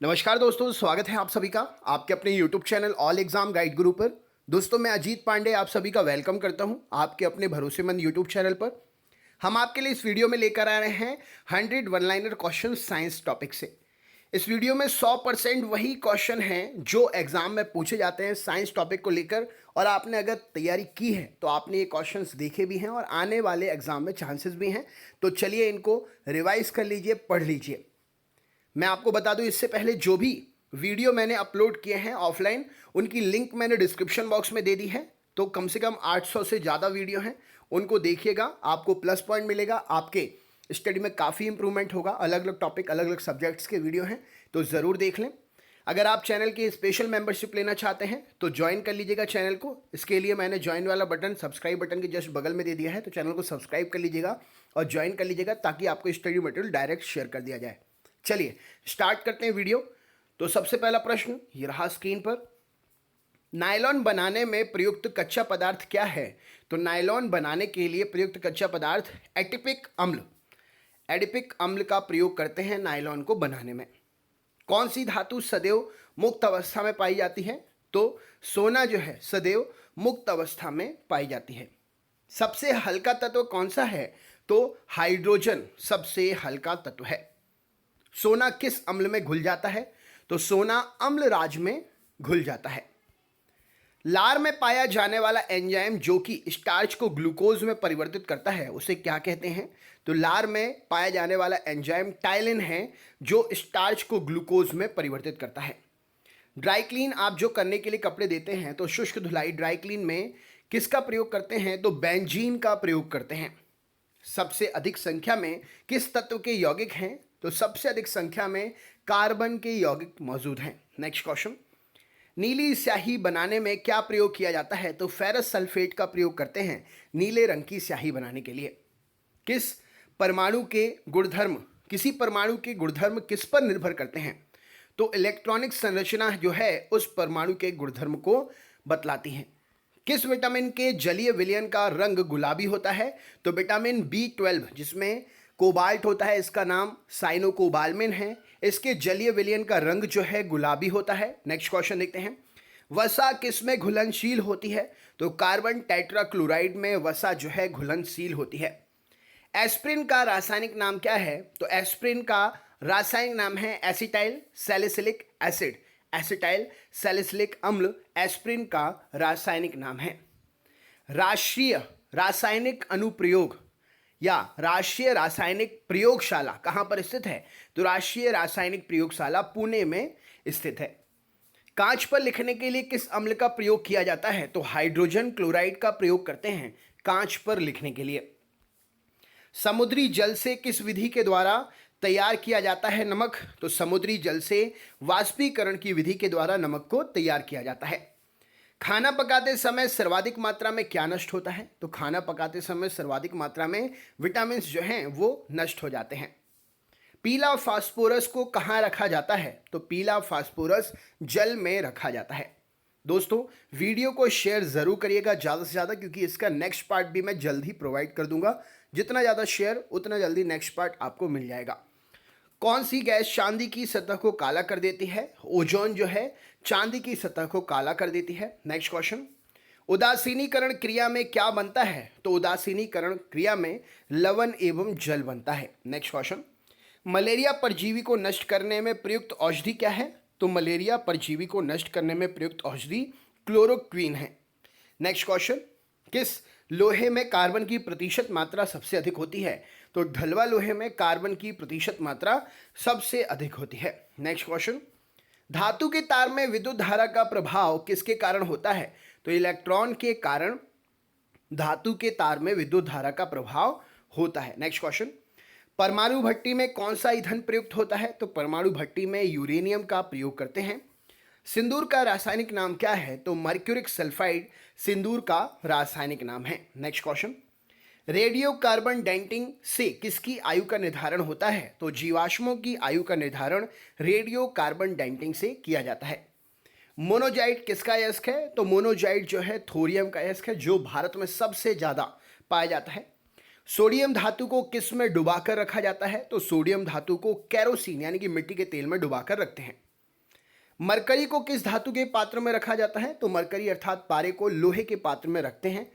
नमस्कार दोस्तों, स्वागत है आप सभी का आपके अपने YouTube channel all exam guide गुरु पर। दोस्तों, मैं अजीत पांडे आप सभी का वेलकम करता हूं आपके अपने भरोसेमंद YouTube चैनल पर। हम आपके लिए इस वीडियो में लेकर आ रहे हैं 100 one liner question science topic से। इस वीडियो में 100% वही क्वेश्चन हैं जो एग्जाम में पूछे जाते हैं साइंस टॉपिक को लेकर, और आपने अगर तैयारी की है तो आपने ये क्वेश्चंस देखे भी हैं और आने वाले एग्जाम में चांसेस भी हैं। तो चलिए इनको रिवाइज कर लीजिए, पढ़ लीजिए। मैं आपको बता दूं, इससे पहले जो भी वीडियो मैंने अपलोड किए हैं ऑफलाइन, उनकी लिंक मैंने डिस्क्रिप्शन बॉक्स में दे दी है। तो कम से कम 800 से ज़्यादा वीडियो हैं, उनको देखिएगा, आपको प्लस पॉइंट मिलेगा, आपके स्टडी में काफ़ी इंप्रूवमेंट होगा। अलग अलग टॉपिक, अलग अलग सब्जेक्ट्स के वीडियो हैं, तो ज़रूर देख लें। अगर आप चैनल की स्पेशल मेंबरशिप लेना चाहते हैं तो ज्वाइन कर लीजिएगा चैनल को। इसके लिए मैंने ज्वाइन वाला बटन सब्सक्राइब बटन के जस्ट बगल में दे दिया है, तो चैनल को सब्सक्राइब कर लीजिएगा और ज्वाइन कर लीजिएगा ताकि आपको स्टडी मटेरियल डायरेक्ट शेयर कर दिया जाए। चलिए स्टार्ट करते हैं वीडियो। तो सबसे पहला प्रश्न ये रहा स्क्रीन पर। नायलॉन बनाने में प्रयुक्त कच्चा पदार्थ क्या है? तो नायलॉन बनाने के लिए प्रयुक्त कच्चा पदार्थ एडिपिक अम्ल। एडिपिक अम्ल का प्रयोग करते हैं नायलॉन को बनाने में। कौन सी धातु सदैव मुक्त अवस्था में पाई जाती है? तो सोना जो है सदैव मुक्त अवस्था में पाई जाती है। सबसे हल्का तत्व कौन सा है? तो हाइड्रोजन सबसे हल्का तत्व है। सोना किस अम्ल में घुल जाता है? तो सोना अम्ल राज में घुल जाता है। लार में पाया जाने वाला एंजाइम जो कि स्टार्च को ग्लूकोज में परिवर्तित करता है, उसे क्या कहते हैं? तो लार में पाया जाने वाला एंजाइम टाइलिन है जो स्टार्च को ग्लूकोज में परिवर्तित करता है। ड्राई क्लीन आप जो करने के लिए कपड़े देते हैं, तो शुष्क धुलाई ड्राई क्लीन में किसका प्रयोग करते हैं? तो बेंजीन का प्रयोग करते हैं। सबसे अधिक संख्या में किस तत्व के यौगिक हैं? तो सबसे अधिक संख्या में कार्बन के यौगिक मौजूद हैं। नेक्स्ट क्वेश्चन, नीली स्याही बनाने में क्या प्रयोग किया जाता है? तो फेरस सल्फेट का प्रयोग करते हैं नीले रंग की स्याही बनाने के लिए। किस परमाणु के गुणधर्म किसी परमाणु के गुणधर्म किस पर निर्भर करते हैं? तो इलेक्ट्रॉनिक संरचना जो है उस परमाणु के गुणधर्म को बतलाती है। किस विटामिन के जलीय विलयन का रंग गुलाबी होता है? तो विटामिन B12 जिसमें कोबाल्ट होता है, इसका नाम साइनोकोबाल्मिन है। इसके जलीय विलयन का रंग जो है गुलाबी होता है। नेक्स्ट क्वेश्चन देखते हैं। वसा किस में घुलनशील होती है? तो कार्बन टेट्राक्लोराइड में वसा जो है घुलनशील होती है। एस्प्रिन का रासायनिक नाम क्या है? तो एस्प्रिन का रासायनिक नाम है acetyl salicylic acid. Acetyl salicylic अम्ल एस्प्रिन का रासायनिक नाम है। राष्ट्रीय रासायनिक अनुप्रयोग या राष्ट्रीय रासायनिक प्रयोगशाला कहाँ पर स्थित है? तो राष्ट्रीय रासायनिक प्रयोगशाला पुणे में स्थित है। कांच पर लिखने के लिए किस अम्ल का प्रयोग किया जाता है? तो हाइड्रोजन क्लोराइड का प्रयोग करते हैं कांच पर लिखने के लिए। समुद्री जल से किस विधि के द्वारा तैयार किया जाता है नमक? तो समुद्री जल से वाष्पीकरण की विधि के द्वारा नमक को तैयार किया जाता है। खाना पकाते समय सर्वाधिक मात्रा में क्या नष्ट होता है? तो खाना पकाते समय सर्वाधिक मात्रा में विटामिन जो हैं वो नष्ट हो जाते हैं। पीला फास्फोरस को कहाँ रखा जाता है? तो पीला फास्फोरस जल में रखा जाता है। दोस्तों, वीडियो को शेयर ज़रूर करिएगा ज़्यादा से ज़्यादा, क्योंकि इसका नेक्स्ट पार्ट भी मैं जल्द ही प्रोवाइड कर दूंगा। जितना ज़्यादा शेयर उतना जल्दी नेक्स्ट पार्ट आपको मिल जाएगा। कौन सी गैस चांदी की सतह को काला कर देती है? ओजोन जो है चांदी की सतह को काला कर देती है। नेक्स्ट क्वेश्चन, उदासीनीकरण क्रिया में क्या बनता है? तो उदासीनीकरण क्रिया में लवण एवं जल बनता है। नेक्स्ट क्वेश्चन, मलेरिया परजीवी को नष्ट करने में प्रयुक्त औषधि क्या है? तो मलेरिया परजीवी को नष्ट करने में प्रयुक्त औषधि क्लोरोक्वीन है। नेक्स्ट क्वेश्चन, किस लोहे में कार्बन की प्रतिशत मात्रा सबसे अधिक होती है? तो ढलवा लोहे में कार्बन की प्रतिशत मात्रा सबसे अधिक होती है। नेक्स्ट क्वेश्चन, धातु के तार में विद्युत धारा का प्रभाव किसके कारण होता है? तो इलेक्ट्रॉन के कारण धातु के तार में विद्युत धारा का प्रभाव होता है। नेक्स्ट क्वेश्चन, परमाणु भट्टी में कौन सा ईंधन प्रयुक्त होता है? तो परमाणु भट्टी में यूरेनियम का प्रयोग करते हैं। सिंदूर का रासायनिक नाम क्या है? तो मर्क्यूरिक सल्फाइड सिंदूर का रासायनिक नाम है। Next question, radio carbon denting से किसकी आयु का निर्धारण होता है? तो जीवाश्मों की आयु का निर्धारण रेडियो कार्बन डेंटिंग से किया जाता है। मोनोजाइट किसका अयस्क है? तो मोनोजाइट जो है थोरियम का अयस्क है, जो भारत में सबसे ज़्यादा पाया जाता है। सोडियम धातु को किस में डुबाकर रखा जाता है? तो सोडियम धातु को केरोसिन यानी कि मिट्टी के तेल में डुबाकर रखते हैं। मरकरी को किस धातु के पात्र में रखा जाता है? तो मरकरी अर्थात पारे को लोहे के पात्र में रखते हैं।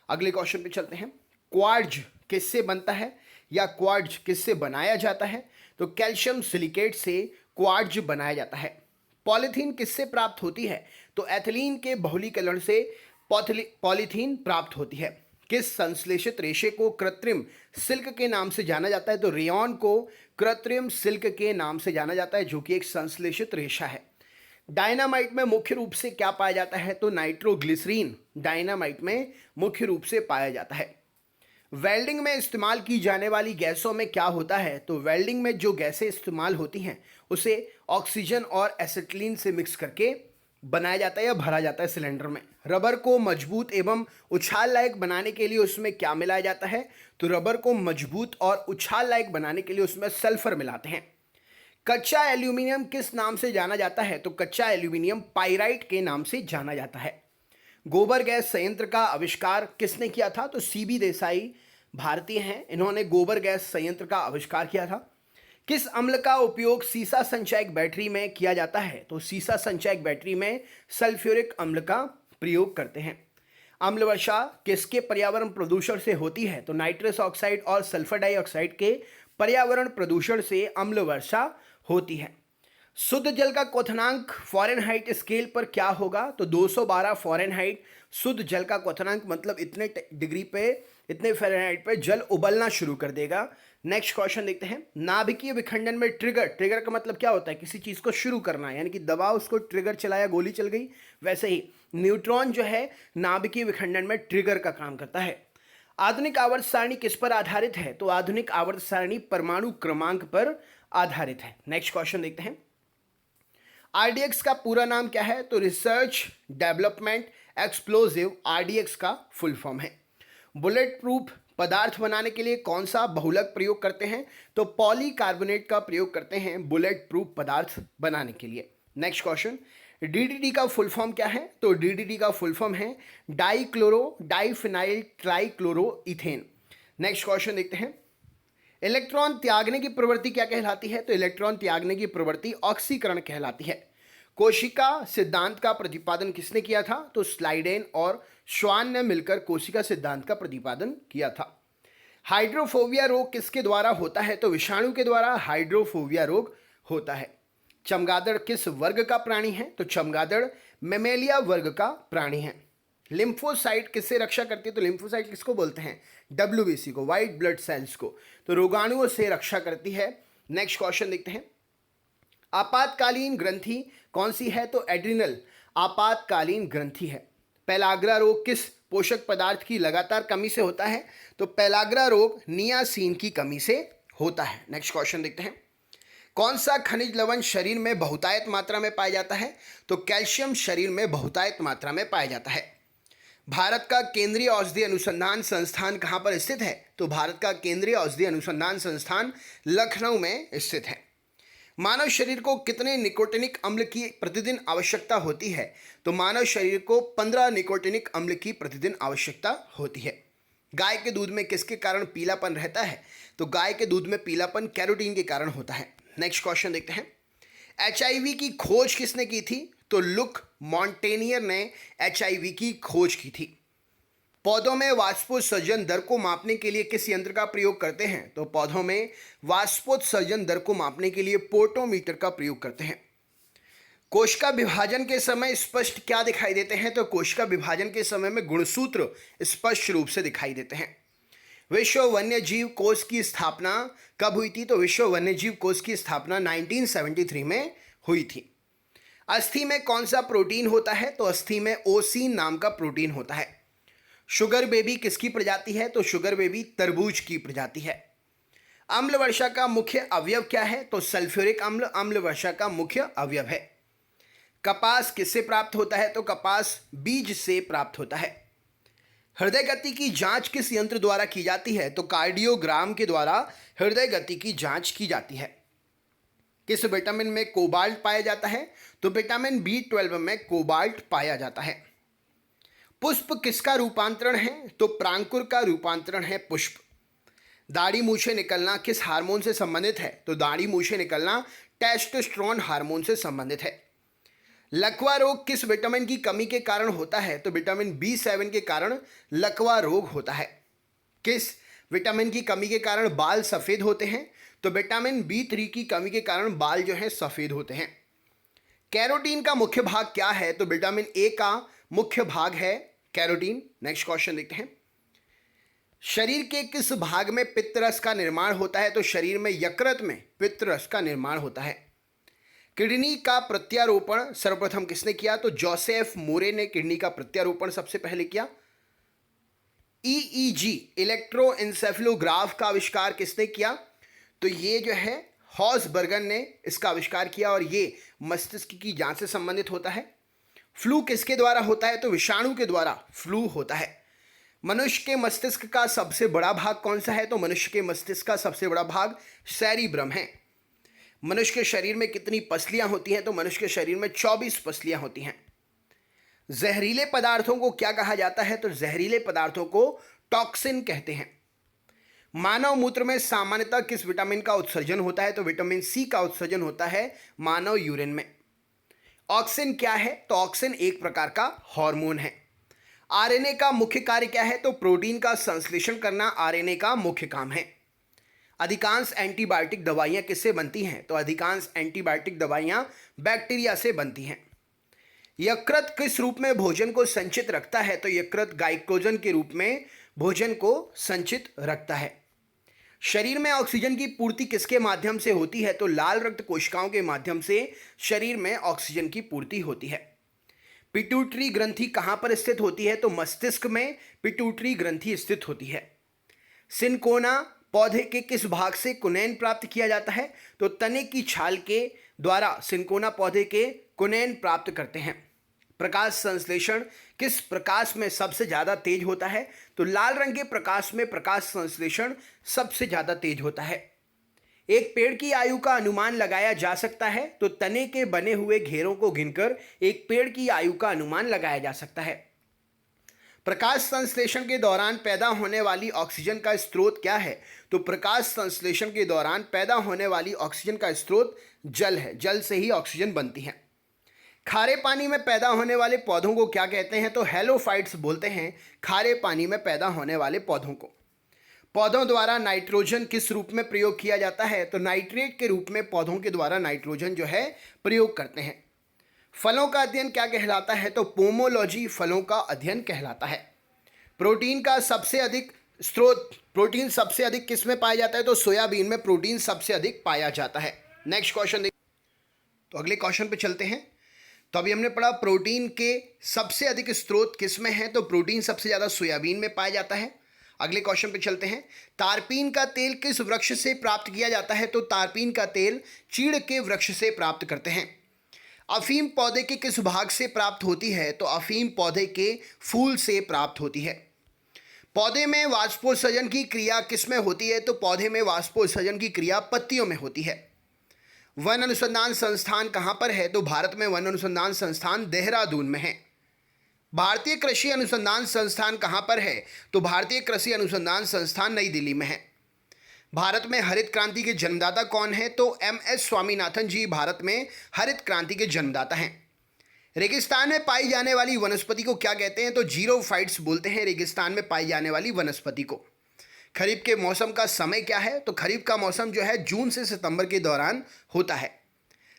अगले क्वेश्चन पे चलते हैं। क्वार्ट्ज किससे बनता है या क्वार्ट्ज किससे बनाया जाता है? तो कैल्शियम सिलिकेट से क्वार्ट्ज बनाया जाता है। पॉलीथीन किससे प्राप्त होती है? तो एथिलीन के बहुलीकरण से पॉलीथीन प्राप्त होती है। किस संश्लेषित रेशे को कृत्रिम सिल्क के नाम से जाना जाता है? तो रेयॉन को कृत्रिम सिल्क के नाम से जाना जाता है, जो कि एक संश्लेषित रेशा है। डायनामाइट में मुख्य रूप से क्या पाया जाता है? तो नाइट्रोग्लिसरीन डायनामाइट में मुख्य रूप से पाया जाता है। वेल्डिंग में इस्तेमाल की जाने वाली गैसों में क्या होता है? तो वेल्डिंग में जो गैसें इस्तेमाल होती हैं उसे ऑक्सीजन और एसिटिलीन से मिक्स करके बनाया जाता है या भरा जाता है सिलेंडर में। रबर को मजबूत एवं उछाल लायक बनाने के लिए उसमें क्या मिलाया जाता है? तो रबर को मजबूत और उछाल लायक बनाने के लिए उसमें सल्फर मिलाते हैं। कच्चा एल्यूमिनियम किस नाम से जाना जाता है? तो कच्चा एल्यूमिनियम पाइराइट के नाम से जाना जाता है। गोबर गैस संयंत्र का आविष्कार किसने किया था? तो सीबी देसाई भारतीय हैं, इन्होंने गोबर गैस संयंत्र का आविष्कार किया था। किस अम्ल का उपयोग सीसा संचयक बैटरी में किया जाता है? तो सीसा संचयक बैटरी में सल्फ्यूरिक अम्ल का प्रयोग करते हैं। अम्ल वर्षा किसके पर्यावरण प्रदूषण से होती है? तो नाइट्रस ऑक्साइड और सल्फर डाइऑक्साइड के पर्यावरण प्रदूषण से अम्ल वर्षा होती है। शुद्ध जल का क्वथनांक फ़ारेनहाइट स्केल पर क्या होगा? तो 212 फ़ारेनहाइट शुद्ध जल का क्वथनांक, मतलब इतने डिग्री पे, इतने फ़ारेनहाइट पे जल उबलना शुरू कर देगा। नेक्स्ट क्वेश्चन देखते हैं। नाभिकीय विखंडन में ट्रिगर का मतलब क्या होता है? किसी चीज़ को शुरू करना, यानी कि दबा उसको, ट्रिगर चलाया, गोली चल गई। वैसे ही न्यूट्रॉन जो है नाभिकीय विखंडन में ट्रिगर का काम करता है। आधुनिक आवर्त सारणी किस पर आधारित है? तो आधुनिक आवर्त सारणी परमाणु क्रमांक पर आधारित है। नेक्स्ट क्वेश्चन देखते हैं। आरडीएक्स का पूरा नाम क्या है? तो रिसर्च डेवलपमेंट एक्सप्लोजिव आरडीएक्स का फुल फॉर्म है। बुलेट प्रूफ पदार्थ बनाने के लिए कौन सा बहुलक प्रयोग करते हैं? तो पॉलीकार्बोनेट का प्रयोग करते हैं बुलेट प्रूफ पदार्थ बनाने के लिए। Next question. डीडीटी का फुल फॉर्म क्या है? तो डीडीटी का फुल फॉर्म है dichloro diphenyl trichloro ethane. Next question देखते हैं। इलेक्ट्रॉन त्यागने की प्रवृत्ति क्या कहलाती है? तो इलेक्ट्रॉन त्यागने की प्रवृत्ति ऑक्सीकरण कहलाती है। कोशिका सिद्धांत का प्रतिपादन किसने किया था? तो स्लाइडेन और श्वान ने मिलकर कोशिका सिद्धांत का प्रतिपादन किया था। हाइड्रोफोबिया रोग किसके द्वारा होता है? तो विषाणु के द्वारा हाइड्रोफोबिया रोग होता है। चमगादड़ किस वर्ग का प्राणी है? तो चमगादड़ मेमेलिया वर्ग का प्राणी है। लिम्फोसाइट किससे रक्षा करती है? तो लिम्फोसाइट किसको बोलते हैं? डब्ल्यूबीसी को, वाइट ब्लड सेल्स को। तो रोगाणुओं से रक्षा करती है। नेक्स्ट क्वेश्चन देखते हैं। आपातकालीन ग्रंथि कौन सी है? तो एड्रिनल आपातकालीन ग्रंथि है। पेलाग्रा रोग किस पोषक पदार्थ की लगातार कमी से होता है? तो पेलाग्रा रोग नियासिन की कमी से होता है। नेक्स्ट क्वेश्चन देखते हैं। कौन सा खनिज लवण शरीर में बहुतायत मात्रा में पाया जाता है? तो कैल्शियम शरीर में बहुतायत मात्रा में पाया जाता है। भारत का केंद्रीय औषधि अनुसंधान संस्थान कहाँ पर स्थित है? तो भारत का केंद्रीय औषधि अनुसंधान संस्थान लखनऊ में स्थित है। मानव शरीर को कितने निकोटिनिक अम्ल की प्रतिदिन आवश्यकता होती है? तो मानव शरीर को 15 निकोटिनिक अम्ल की प्रतिदिन आवश्यकता होती है। गाय के दूध में किसके कारण पीलापन रहता है? तो गाय के दूध में पीलापन कैरोटीन के कारण होता है। नेक्स्ट क्वेश्चन देखते हैं। एचआईवी की खोज किसने की थी? तो लुक मॉन्टेनियर ने एचआईवी की खोज की थी। पौधों में वाष्पोत्सर्जन दर को मापने के लिए किस यंत्र का प्रयोग करते हैं? तो पौधों में वाष्पोत्सर्जन दर को मापने के लिए पोर्टोमीटर का प्रयोग करते हैं। कोशिका विभाजन के समय स्पष्ट क्या दिखाई देते हैं? तो कोशिका विभाजन के समय में गुणसूत्र स्पष्ट रूप से दिखाई देते हैं। विश्व वन्यजीव कोष की स्थापना कब हुई थी? तो विश्व वन्यजीव कोष की स्थापना 1973 में हुई थी। अस्थि में कौन सा प्रोटीन होता है? तो अस्थि में ओसीन नाम का प्रोटीन होता है। शुगर बेबी किसकी प्रजाति है? तो शुगर बेबी तरबूज की प्रजाति है। अम्ल वर्षा का मुख्य अवयव क्या है? तो सल्फ्यूरिक अम्ल अम्ल वर्षा का मुख्य अवयव है। कपास किससे प्राप्त होता है? तो कपास बीज से प्राप्त होता है। हृदय गति की जांच किस यंत्र द्वारा की जाती है? तो कार्डियोग्राम के द्वारा हृदय गति की जांच की जाती है। किस विटामिन में कोबाल्ट पाया जाता है? तो विटामिन B12 में कोबाल्ट पाया जाता है। पुष्प किसका रूपांतरण है? तो प्रांकुर का रूपांतरण है पुष्प। दाढ़ी मूछें निकलना किस हार्मोन से संबंधित है? तो दाढ़ी मूछें निकलना टेस्टोस्टेरोन हार्मोन से संबंधित है। लकवा रोग किस विटामिन की कमी के कारण होता है? तो विटामिन B7 के कारण लकवा रोग होता है। किस विटामिन की कमी के कारण बाल सफ़ेद होते हैं? तो विटामिन B3 की कमी के कारण बाल जो हैं सफ़ेद होते हैं। कैरोटीन का मुख्य भाग क्या है? तो विटामिन ए का मुख्य भाग है कैरोटीन। नेक्स्ट क्वेश्चन देखते हैं। शरीर के किस भाग में पित्तरस का निर्माण होता है? तो शरीर में यकृत में पित्तरस का निर्माण होता है। किडनी का प्रत्यारोपण सर्वप्रथम किसने किया? तो जोसेफ मोरे ने किडनी का प्रत्यारोपण सबसे पहले किया। EEG इलेक्ट्रोएन्सेफेलोग्राफ का आविष्कार किसने किया? तो ये जो है हॉसबर्गन ने इसका आविष्कार किया और ये मस्तिष्क की जांच से संबंधित होता है। फ्लू किसके द्वारा होता है? तो विषाणु के द्वारा फ्लू होता है। मनुष्य के मस्तिष्क का सबसे बड़ा भाग कौन सा है? तो मनुष्य के मस्तिष्क का सबसे बड़ा भाग सेरिब्रम है। मनुष्य के शरीर में कितनी पसलियां होती हैं? तो मनुष्य के शरीर में 24 पसलियां होती हैं। जहरीले पदार्थों को क्या कहा जाता है? तो जहरीले पदार्थों को टॉक्सिन कहते हैं। मानव मूत्र में सामान्यतः किस विटामिन का उत्सर्जन होता है? तो विटामिन C का उत्सर्जन होता है मानव यूरिन में। ऑक्सिन क्या है? तो ऑक्सिन एक प्रकार का हार्मोन है। आरएनए का मुख्य कार्य क्या है? तो प्रोटीन का संश्लेषण करना आरएनए का मुख्य काम है। अधिकांश एंटीबायोटिक दवाइयां किससे बनती हैं? तो अधिकांश एंटीबायोटिक दवाइयां बैक्टीरिया से बनती हैं। यकृत किस रूप में भोजन को संचित रखता है? तो यकृत ग्लाइकोजन के रूप में भोजन को संचित रखता है। शरीर में ऑक्सीजन की पूर्ति किसके माध्यम से होती है? तो लाल रक्त कोशिकाओं के माध्यम से शरीर में ऑक्सीजन की पूर्ति होती है। पिट्यूटरी ग्रंथि कहां पर स्थित होती है? तो मस्तिष्क में पिट्यूटरी ग्रंथि स्थित होती है। सिनकोना पौधे के किस भाग से कुनैन प्राप्त किया जाता है? तो तने की छाल के द्वारा सिनकोना पौधे के कुनैन प्राप्त करते हैं। प्रकाश संश्लेषण किस प्रकाश में सबसे ज़्यादा तेज होता है? तो लाल रंग के प्रकाश में प्रकाश संश्लेषण सबसे ज़्यादा तेज होता है। एक पेड़ की आयु का अनुमान लगाया जा सकता है? तो तने के बने हुए घेरों को गिनकर एक पेड़ की आयु का अनुमान लगाया जा सकता है। प्रकाश संश्लेषण के दौरान पैदा होने वाली ऑक्सीजन का स्रोत क्या है? तो प्रकाश संश्लेषण के दौरान पैदा होने वाली ऑक्सीजन का स्रोत जल है। जल से ही ऑक्सीजन बनती है। खारे पानी में पैदा होने वाले पौधों को क्या कहते हैं? तो हेलोफाइट्स बोलते हैं खारे पानी में पैदा होने वाले पौधों को। पौधों द्वारा नाइट्रोजन किस रूप में प्रयोग किया जाता है? तो नाइट्रेट के रूप में पौधों के द्वारा नाइट्रोजन जो है प्रयोग करते हैं। फलों का अध्ययन क्या कहलाता है? तो पोमोलॉजी फलों का अध्ययन कहलाता है। प्रोटीन का सबसे अधिक स्रोत, प्रोटीन सबसे अधिक किस में पाया जाता है? तो सोयाबीन में प्रोटीन सबसे अधिक पाया जाता है। नेक्स्ट क्वेश्चन देख, तो अगले क्वेश्चन पे चलते हैं। तो अभी हमने पढ़ा प्रोटीन के सबसे अधिक स्रोत किस में है? तो प्रोटीन सबसे ज़्यादा सोयाबीन में पाया जाता है। अगले क्वेश्चन पे चलते हैं। तारपीन का तेल किस वृक्ष से प्राप्त किया जाता है? तो तारपीन का तेल चीड़ के वृक्ष से प्राप्त करते हैं। अफीम पौधे के किस भाग से प्राप्त होती है? तो अफीम पौधे के फूल से प्राप्त होती है। पौधे में वाष्पोत्सर्जन की क्रिया किस में होती है? तो पौधे में वाष्पोत्सर्जन की क्रिया पत्तियों में होती है। वन अनुसंधान संस्थान कहाँ पर है? तो भारत में वन अनुसंधान संस्थान देहरादून में है। भारतीय कृषि अनुसंधान संस्थान कहाँ पर है? तो भारतीय कृषि अनुसंधान संस्थान नई दिल्ली में है। भारत में हरित क्रांति के जन्मदाता कौन है? तो MS स्वामीनाथन जी भारत में हरित क्रांति के जन्मदाता हैं। रेगिस्तान में पाई जाने वाली वनस्पति को क्या कहते हैं? तो जीरोफाइट्स बोलते हैं रेगिस्तान में पाई जाने वाली वनस्पति को। खरीफ के मौसम का समय क्या है? तो खरीफ का मौसम जो है जून से सितंबर के दौरान होता है।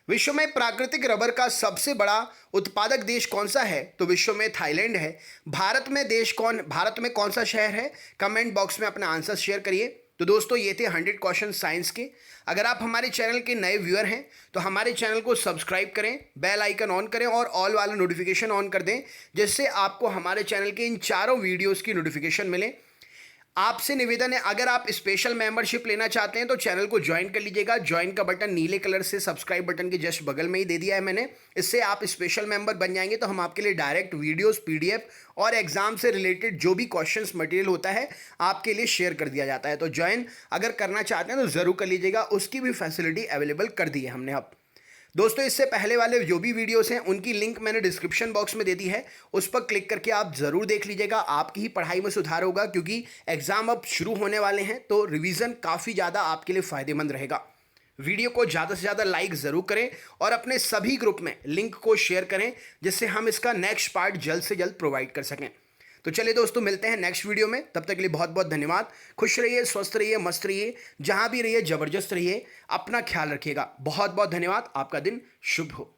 विश्व में प्राकृतिक रबर का सबसे बड़ा उत्पादक देश कौन सा है? तो विश्व में थाईलैंड है। भारत में कौन सा शहर है? कमेंट बॉक्स में अपना आंसर शेयर करिए। तो दोस्तों ये थे 100 क्वेश्चन साइंस के। अगर आप हमारे चैनल के नए व्यूअर हैं तो हमारे चैनल को सब्सक्राइब करें, बेल आइकन ऑन करें और ऑल वाला नोटिफिकेशन ऑन कर दें, जिससे आपको हमारे चैनल के इन चारों वीडियोस की नोटिफिकेशन मिले। आपसे निवेदन है, अगर आप स्पेशल मेंबरशिप लेना चाहते हैं तो चैनल को ज्वाइन कर लीजिएगा। ज्वाइन का बटन नीले कलर से सब्सक्राइब बटन के जस्ट बगल में ही दे दिया है मैंने। इससे आप स्पेशल मेंबर बन जाएंगे तो हम आपके लिए डायरेक्ट वीडियोस, PDF और एग्जाम से रिलेटेड जो भी क्वेश्चंस मटेरियल होता है आपके लिए शेयर कर दिया जाता है। तो ज्वाइन अगर करना चाहते हैं तो ज़रूर कर लीजिएगा, उसकी भी फैसिलिटी अवेलेबल कर दी है हमने अब। दोस्तों इससे पहले वाले जो भी वीडियोस हैं उनकी लिंक मैंने डिस्क्रिप्शन बॉक्स में दे दी है, उस पर क्लिक करके आप ज़रूर देख लीजिएगा। आपकी ही पढ़ाई में सुधार होगा, क्योंकि एग्ज़ाम अब शुरू होने वाले हैं तो रिवीजन काफ़ी ज़्यादा आपके लिए फ़ायदेमंद रहेगा। वीडियो को ज़्यादा से ज़्यादा लाइक ज़रूर करें और अपने सभी ग्रुप में लिंक को शेयर करें, जिससे हम इसका नेक्स्ट पार्ट जल्द से जल्द प्रोवाइड कर सकें। तो चलिए दोस्तों, मिलते हैं नेक्स्ट वीडियो में। तब तक के लिए बहुत बहुत धन्यवाद। खुश रहिए, स्वस्थ रहिए, मस्त रहिए, जहां भी रहिए जबरदस्त रहिए, अपना ख्याल रखिएगा। बहुत बहुत धन्यवाद। आपका दिन शुभ हो।